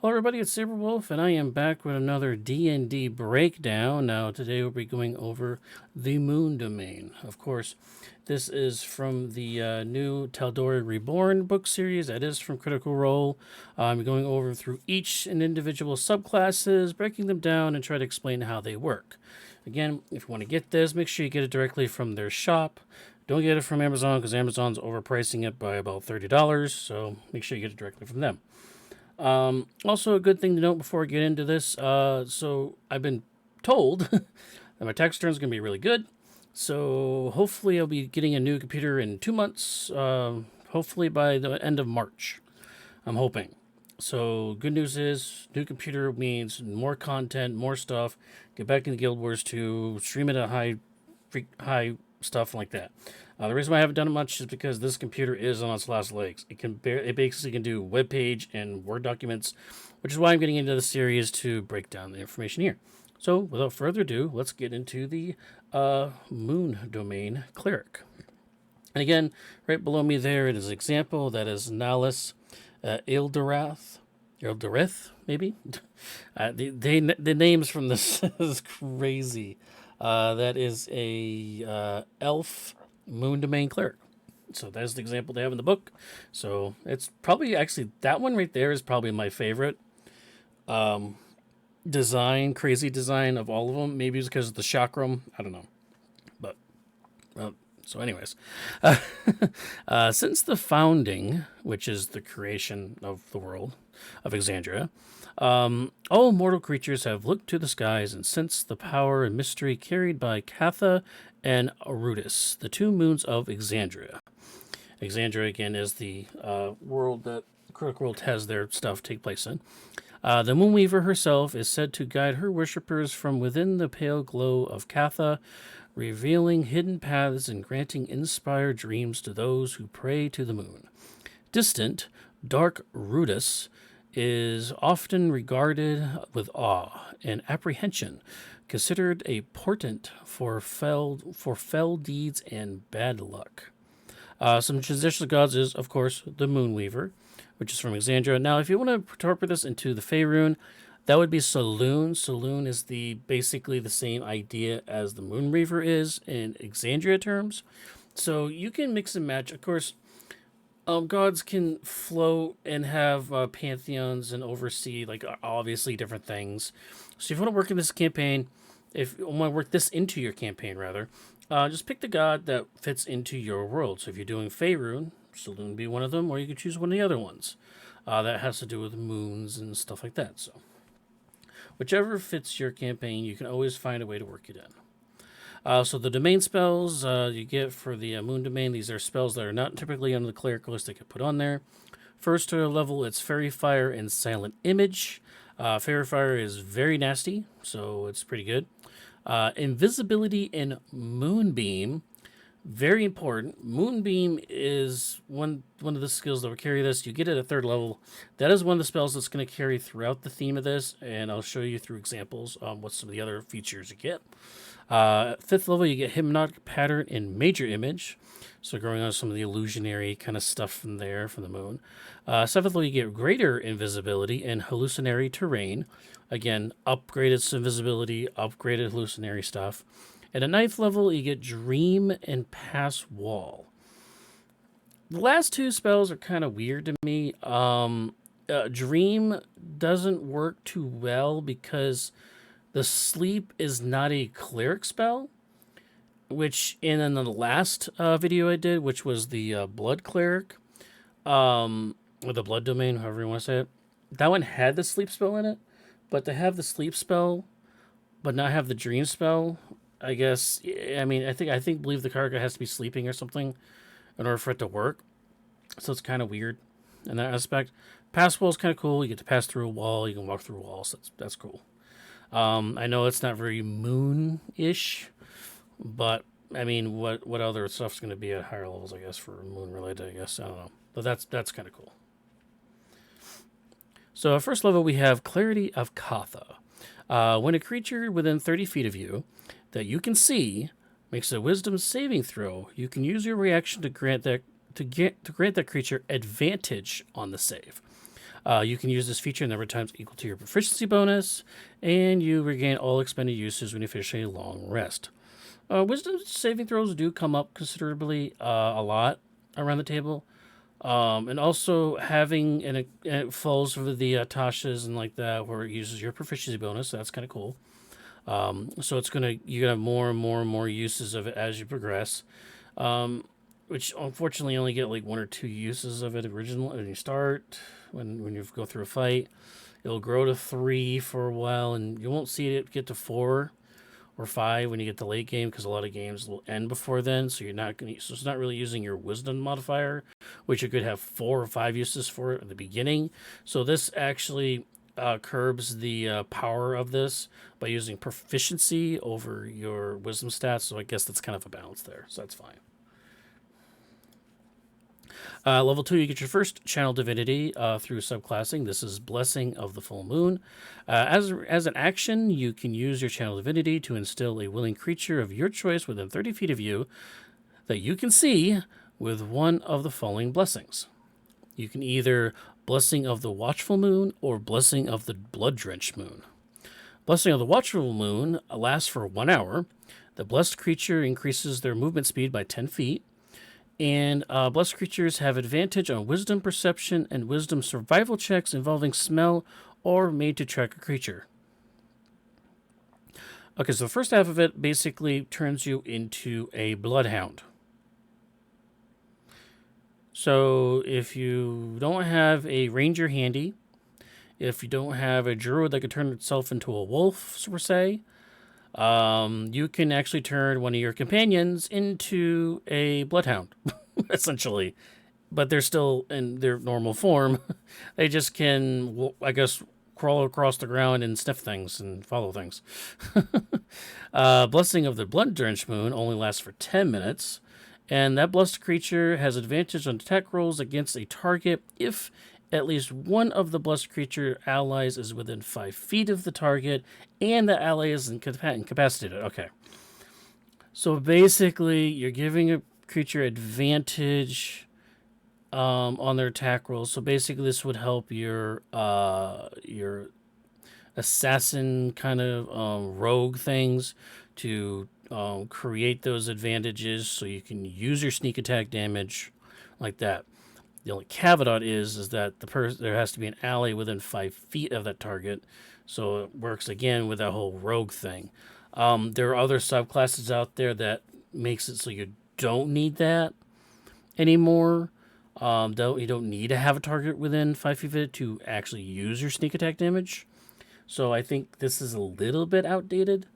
Hello everybody, it's Sabre and I am back with another D&D breakdown. Now today we'll be going over the Moon Domain. Of course, this is from the new Tal'Dorei Reborn book series. That is from Critical Role. I'm going over through each and individual subclasses, breaking them down and try to explain how they work. Again, if you want to get this, make sure you get it directly from their shop. Don't get it from Amazon because Amazon's overpricing it by about $30, so make sure you get it directly from them. Also, a good thing to note before I get into this. So I've been told that my tax return is going to be really good. So hopefully I'll be getting a new computer in 2 months. Hopefully by the end of March. I'm hoping. So good news is new computer means more content, more stuff. Get back into Guild Wars 2, stream it at high stuff like that. The reason why I haven't done it much is because this computer is on its last legs. It basically can do web page and Word documents, which is why I'm getting into the series to break down the information here. So without further ado, let's get into the Moon Domain Cleric. And again, right below me there, it is an example. That is Nahlis Ildareth, maybe? The names from this is crazy. That is a elf Moon Domain Cleric. So that's the example they have in the book. So it's probably actually that one right there is probably my favorite crazy design of all of them. Maybe it's because of the chakram. I don't know. But so anyways, since the founding, which is the creation of the world of Exandria, all mortal creatures have looked to the skies and sensed the power and mystery carried by Katha and Arudis, the two moons of Exandria. Exandria, again, is the world that Critical World has their stuff take place in. The Moonweaver herself is said to guide her worshippers from within the pale glow of Katha, revealing hidden paths and granting inspired dreams to those who pray to the moon. Distant, dark Rudis is often regarded with awe and apprehension, considered a portent for fell deeds and bad luck. Some transitional gods is, of course, the Moonweaver, which is from Exandria. Now, if you want to interpret this into the Faerun, that would be Saloon. Saloon is basically the same idea as the Moonweaver is in Exandria terms. So you can mix and match. Of course, gods can float and have pantheons and oversee, obviously different things. So if you want to work in this campaign, if you want to work this into your campaign, rather, just pick the god that fits into your world. So if you're doing Faerun, Saloon would be one of them, or you could choose one of the other ones. That has to do with moons and stuff like that. So whichever fits your campaign, you can always find a way to work it in. So the domain spells you get for the Moon Domain, these are spells that are not typically on the cleric list that get put on there. First level, it's Fairy Fire and Silent Image. Fairy Fire is very nasty, so it's pretty good. Invisibility and Moonbeam, very important. Moonbeam is one of the skills that will carry this. You get it at 3rd level. That is one of the spells that's going to carry throughout the theme of this, and I'll show you through examples what some of the other features you get. 5th level, you get Hypnotic Pattern and Major Image. So going on some of the illusionary kind of stuff from there, from the moon. 7th level, you get Greater Invisibility and Hallucinatory Terrain. Again, upgraded invisibility, upgraded hallucinatory stuff. And at 9th level, you get Dream and Pass Wall. The last two spells are kind of weird to me. Dream doesn't work too well because the sleep is not a cleric spell, which in the last video I did, which was the blood cleric, or the blood domain, however you want to say it, that one had the sleep spell in it, but to have the sleep spell, but not have the dream spell, I guess, I mean, I believe the character has to be sleeping or something in order for it to work, so it's kind of weird in that aspect. Pass wall is kind of cool. You get to pass through a wall, you can walk through walls, that's cool. I know it's not very moon-ish, but I mean, what other stuff's going to be at higher levels, I guess, for moon related, I guess. I don't know. But that's kind of cool. So at 1st level, we have Clarity of Katha. When a creature within 30 feet of you that you can see makes a wisdom saving throw, you can use your reaction to grant that creature advantage on the save. You can use this feature a number of times equal to your proficiency bonus, and you regain all expended uses when you finish a long rest. Wisdom saving throws do come up considerably a lot around the table. And also having, and it falls for the Tasha's and like that, where it uses your proficiency bonus. So that's kind of cool. So you're gonna have more and more and more uses of it as you progress. Which unfortunately you only get like 1 or 2 uses of it originally when you start. When you go through a fight, it'll grow to 3 for a while, and you won't see it get to 4 or 5 when you get to late game, because a lot of games will end before then. So so it's not really using your wisdom modifier, which you could have 4 or 5 uses for it at the beginning. So this actually curbs the power of this by using proficiency over your wisdom stats. So I guess that's kind of a balance there. So that's fine. Level 2, you get your first channel divinity through subclassing. This is Blessing of the Full Moon. As an action, you can use your channel divinity to instill a willing creature of your choice within 30 feet of you that you can see with one of the following blessings. You can either Blessing of the Watchful Moon or Blessing of the Blood-Drenched Moon. Blessing of the Watchful Moon lasts for 1 hour. The blessed creature increases their movement speed by 10 feet. And blessed creatures have advantage on wisdom perception and wisdom survival checks involving smell or made to track a creature. Okay, so the first half of it basically turns you into a bloodhound. So if you don't have a ranger handy, if you don't have a druid that can turn itself into a wolf, per se, you can actually turn one of your companions into a bloodhound, essentially. But they're still in their normal form. They just can, I guess, crawl across the ground and sniff things and follow things. Blessing of the Blood-Drenched Moon only lasts for 10 minutes. And that blessed creature has advantage on attack rolls against a target if at least one of the blessed creature allies is within 5 feet of the target, and the ally is incapacitated. Okay. So basically, you're giving a creature advantage on their attack rolls. So basically, this would help your assassin kind of rogue things to create those advantages, so you can use your sneak attack damage like that. The only caveat is that there has to be an ally within 5 feet of that target, so it works again with that whole rogue thing. There are other subclasses out there that makes it so you don't need that anymore. You don't need to have a target within 5 feet of it to actually use your sneak attack damage. So I think this is a little bit outdated.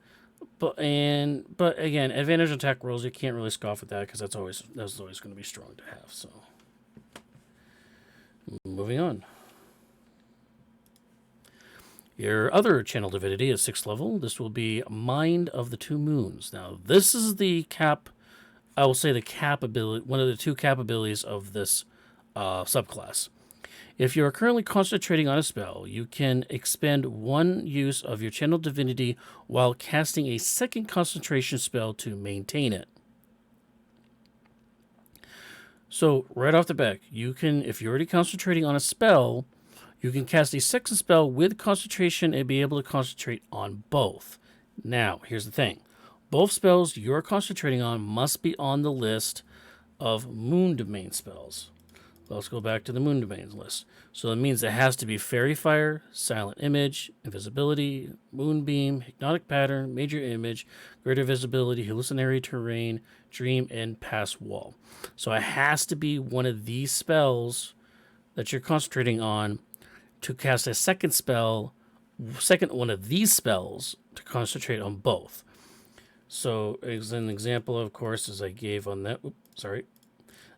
But again, advantage on attack rolls, you can't really scoff at that, because that's always going to be strong to have. So. Moving on. Your other channel divinity is 6th level. This will be Mind of the Two Moons. Now, this is the cap, I will say the cap ability, one of the 2 cap abilities of this subclass. If you are currently concentrating on a spell, you can expend 1 use of your channel divinity while casting a second concentration spell to maintain it. So right off the bat, you can, if you're already concentrating on a spell, you can cast a second spell with concentration and be able to concentrate on both. Now, here's the thing. Both spells you're concentrating on must be on the list of Moon Domain spells. Let's go back to the Moon Domains list. So that means it has to be Fairy Fire, Silent Image, Invisibility, Moonbeam, Hypnotic Pattern, Major Image, Greater Visibility, Hallucinatory Terrain, Dream, and Pass Wall. So it has to be one of these spells that you're concentrating on to cast a second one of these spells to concentrate on both. So as an example, of course, as I gave on that,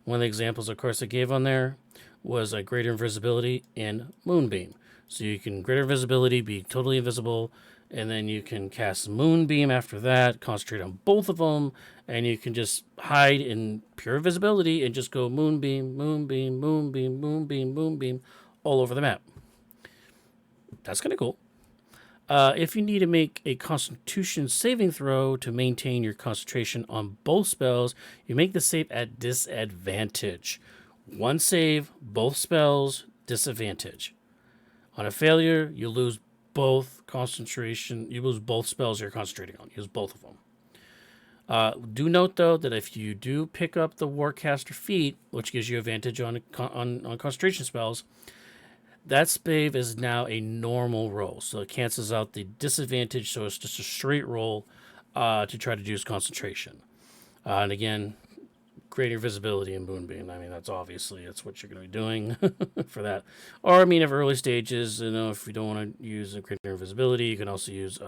one of the examples, of course, I gave on there was a Greater Invisibility and Moonbeam. So you can Greater Invisibility, be totally invisible, and then you can cast Moonbeam after that, concentrate on both of them, and you can just hide in pure visibility and just go Moonbeam, Moonbeam, Moonbeam, Moonbeam, Moonbeam all over the map. That's kind of cool. If you need to make a Constitution saving throw to maintain your concentration on both spells, you make the save at disadvantage. 1 save, both spells, disadvantage. On a failure, you lose both concentration. You lose both spells you're concentrating on. You lose both of them. Do note though that if you do pick up the Warcaster feat, which gives you advantage on concentration spells, that spave is now a normal roll, so it cancels out the disadvantage. So it's just a straight roll to try to use concentration. And again, greater visibility in Moonbeam. I mean, that's what you're going to be doing for that. Or I mean, if early stages, if you don't want to use a greater invisibility, you can also use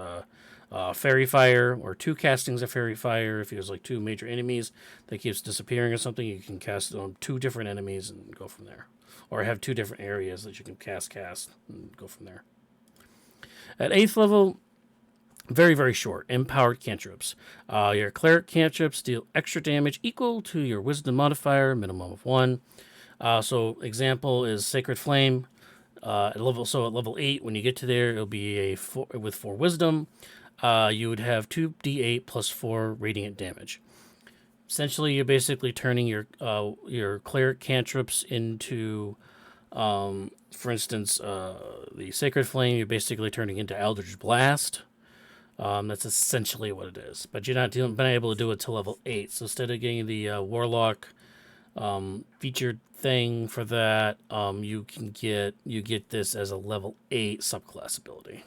Fairy Fire or 2 castings of Fairy Fire. If there's like 2 major enemies that keeps disappearing or something, you can cast it on 2 different enemies and go from there. Or have 2 different areas that you can cast and go from there. At 8th level, very, very short. Empowered cantrips. Your cleric cantrips deal extra damage equal to your wisdom modifier, minimum of 1. So example is Sacred Flame. At level 8, when you get to there, it'll be with 4 wisdom. You would have 2d8 plus 4 radiant damage. Essentially, you're basically turning your cleric cantrips into, for instance, the Sacred Flame. You're basically turning into Eldritch Blast. That's essentially what it is. But you're not been able to do it till level 8. So instead of getting the Warlock featured thing for that, you get this as a level 8 subclass ability.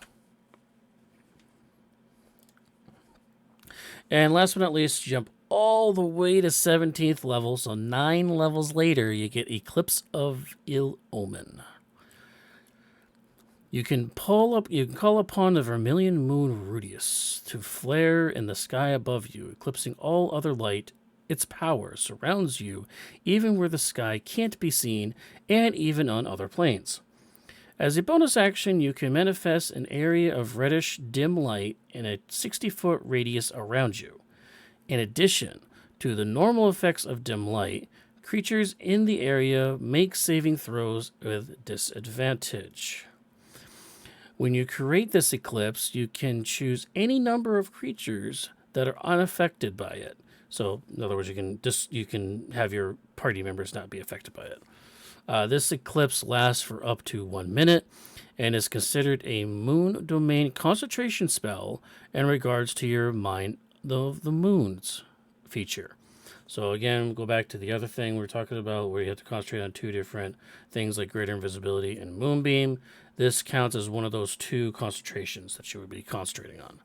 And last but not least, jump all the way to 17th level. So 9 levels later, you get Eclipse of Ill Omen. You can call upon the vermilion moon Rudius to flare in the sky above you, eclipsing all other light. Its power surrounds you, even where the sky can't be seen, and even on other planes. As a bonus action, you can manifest an area of reddish dim light in a 60-foot radius around you. In addition to the normal effects of dim light, creatures in the area make saving throws with disadvantage. When you create this eclipse, you can choose any number of creatures that are unaffected by it. So, in other words, you can have your party members not be affected by it. This eclipse lasts for up to 1 minute and is considered a moon domain concentration spell in regards to your Mind of the Moons feature. So again, go back to the other thing we were talking about where you have to concentrate on 2 different things like greater invisibility and Moonbeam. This counts as one of those 2 concentrations that you would be concentrating on.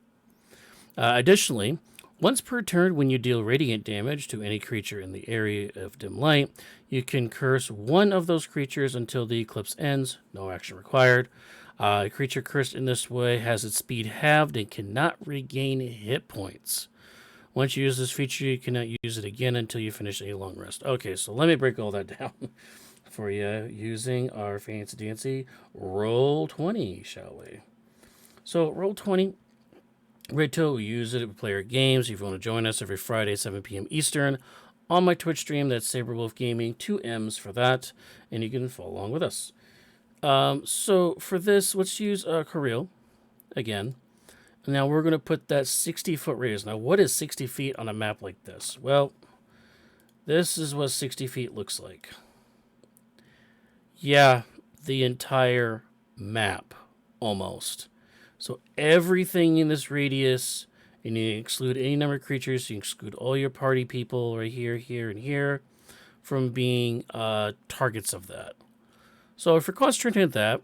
Additionally, once per turn when you deal radiant damage to any creature in the area of dim light, you can curse one of those creatures until the eclipse ends. No action required. A creature cursed in this way has its speed halved and cannot regain hit points. Once you use this feature, you cannot use it again until you finish a long rest. Okay, so let me break all that down for you using our fancy dancy Roll20, shall we? So Roll20, we use it to play our games. If you want to join us every Friday, 7 p.m. Eastern, on my Twitch stream, that's Sabre Wolf Gaming, 2 M's for that, and you can follow along with us. So for this, let's use Kirill again. Now we're going to put that 60-foot radius. Now, what is 60 feet on a map like this? Well, this is what 60 feet looks like. Yeah, the entire map, almost. So everything in this radius, and you exclude any number of creatures, you exclude all your party people right here, here, and here from being targets of that. So if you're concentrating on that,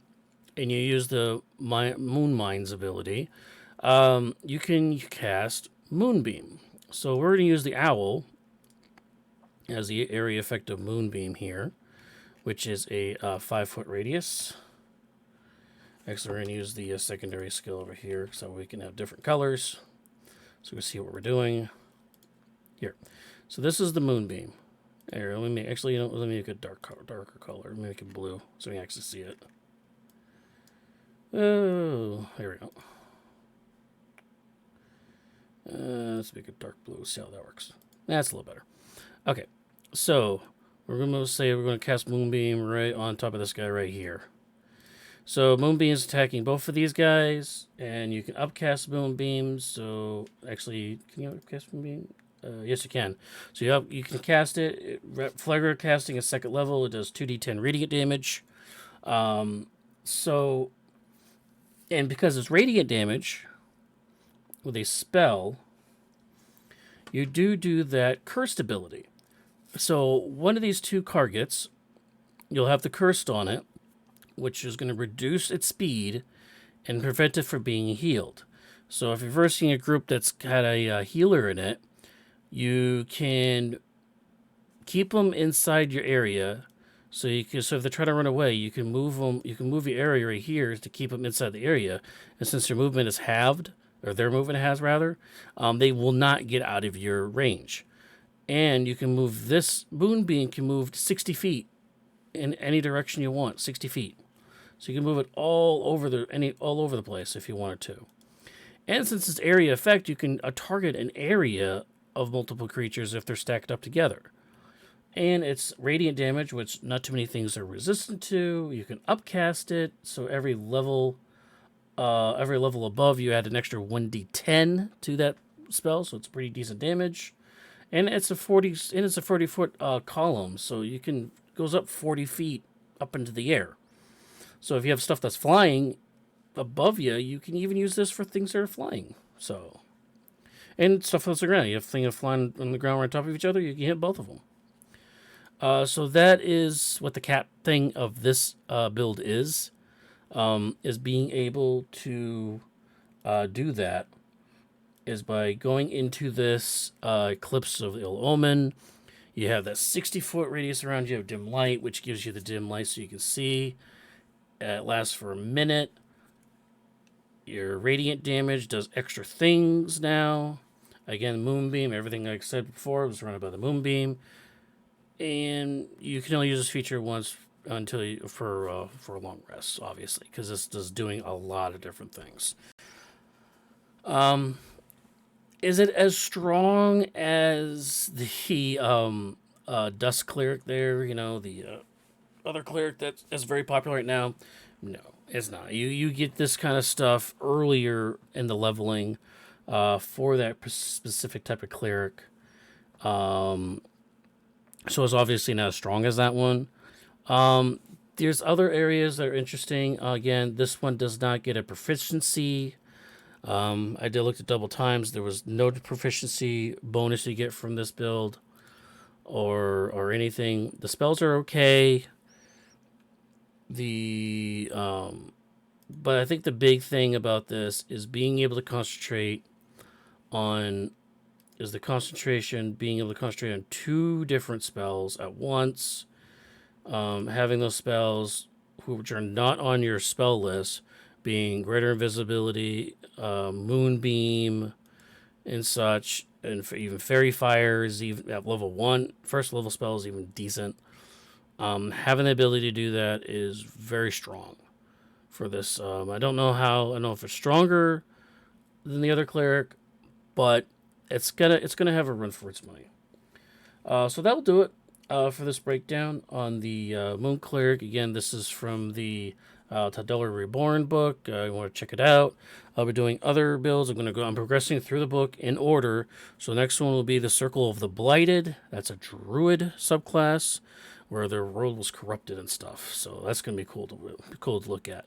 and you use the Moon Mind's ability, you can cast Moonbeam. So we're going to use the Owl as the area effect of Moonbeam here, which is a 5-foot radius. Actually, we're going to use the secondary skill over here so we can have different colors. So we see what we're doing here. So this is the Moonbeam. Here, let me make a darker color. Let me make it blue so we can actually see it. Oh, there we go. Let's make it dark blue. See how that works. That's a little better. Okay, so we're going to cast Moonbeam right on top of this guy right here. So Moonbeam is attacking both of these guys, and you can upcast Moonbeam. So actually, can you upcast Moonbeam? Yes, you can. So you can cast it. Flagger casting a 2nd level. It does 2d10 radiant damage. So And because it's radiant damage with a spell, you do that cursed ability. So one of these two targets, you'll have the cursed on it, which is going to reduce its speed and prevent it from being healed. So if you're versing a group that's got a healer in it, you can keep them inside your area. So so if they try to run away, you can move them. You can move your area right here to keep them inside the area. And since your movement is halved, or their movement has rather, they will not get out of your range. And you can move this moonbeam can move 60 feet in any direction you want, 60 feet. So you can move it all over the place if you wanted to. And since it's area effect, you can target an area of multiple creatures if they're stacked up together. And it's radiant damage, which not too many things are resistant to. You can upcast it, so every level above you add an extra 1d10 to that spell, so it's pretty decent damage. And it's a 40-foot column, so you can goes up 40 feet up into the air. So if you have stuff that's flying above you, you can even use this for things that are flying. So, and stuff that's on the ground. You have things flying on the ground right on top of each other. You can hit both of them. So that is what the cap thing of this build is being able to do that is by going into this Eclipse of Ill Omen. You have that 60-foot radius around you of dim light, which gives you the dim light so you can see. It lasts for a minute. Your radiant damage does extra things now. Again, moonbeam, everything like I said before was surrounded by the moonbeam. And you can only use this feature once for a long rest, obviously, because this is doing a lot of different things. Is it as strong as the Dust Cleric there? You know, the other cleric that is very popular right now? No, it's not. You get this kind of stuff earlier in the leveling for that specific type of cleric. So it's obviously not as strong as that one. There's other areas that are interesting. Again, this one does not get a proficiency. I did look at double times. There was no proficiency bonus you get from this build or anything. The spells are okay. But I think the big thing about this is being able to concentrate on being able to concentrate on two different spells at once. Having those spells which are not on your spell list being greater invisibility, moonbeam, and such, and even fairy fire is even at level 1. First level spell is even decent. Having the ability to do that is very strong for this. I don't know if it's stronger than the other cleric, but it's gonna have a run for its money. So that'll do it for this breakdown on the Moon Cleric. Again, this is from the Tadella Reborn book. You want to check it out. I'll be doing other builds. I'm progressing through the book in order. So the next one will be the Circle of the Blighted. That's a druid subclass where their world was corrupted and stuff. So that's gonna be cool to look at.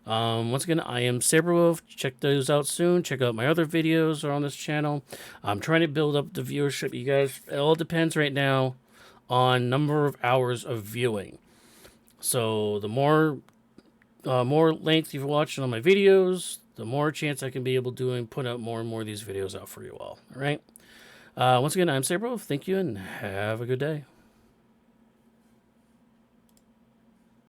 Once again, I am Sabre. Check those out soon. Check out my other videos are on this channel. I'm trying to build up the viewership. You guys, it all depends right now on number of hours of viewing. So the more length you've watched on my videos, the more chance I can be able to put out more and more of these videos out for you all. All right. Once again, I'm Sabre. Thank you and have a good day.